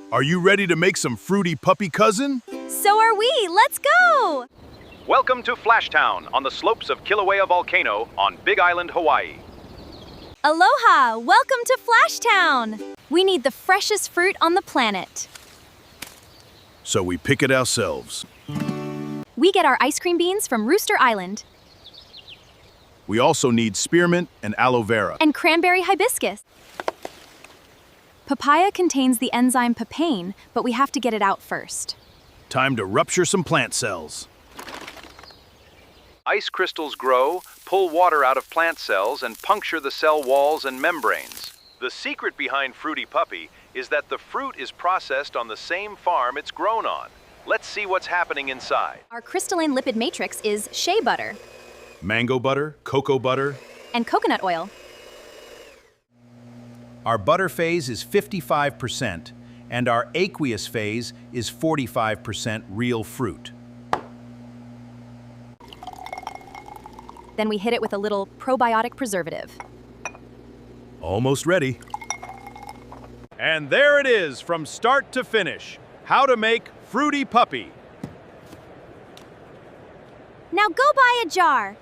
Are you ready to make some fruity puppy cousin? So are we! Let's go! Welcome to Flashtown on the slopes of Kīlauea Volcano on Big Island, Hawaii. Aloha! Welcome to Flashtown! We need the freshest fruit on the planet. So we pick it ourselves. We get our ice cream beans from Rooster Island. We also need spearmint and aloe vera. And cranberry hibiscus. Papaya contains the enzyme papain, but we have to get it out first. Time to rupture some plant cells. Ice crystals grow, pull water out of plant cells, and puncture the cell walls and membranes. The secret behind Fruity Puppy is that the fruit is processed on the same farm it's grown on. Let's see what's happening inside. Our crystalline lipid matrix is shea butter. Mango butter, cocoa butter. And coconut oil. Our butter phase is 55%, and our aqueous phase is 45% real fruit. Then we hit it with a little probiotic preservative. Almost ready. And there it is, from start to finish. How to make Fruity Puppy. Now go buy a jar.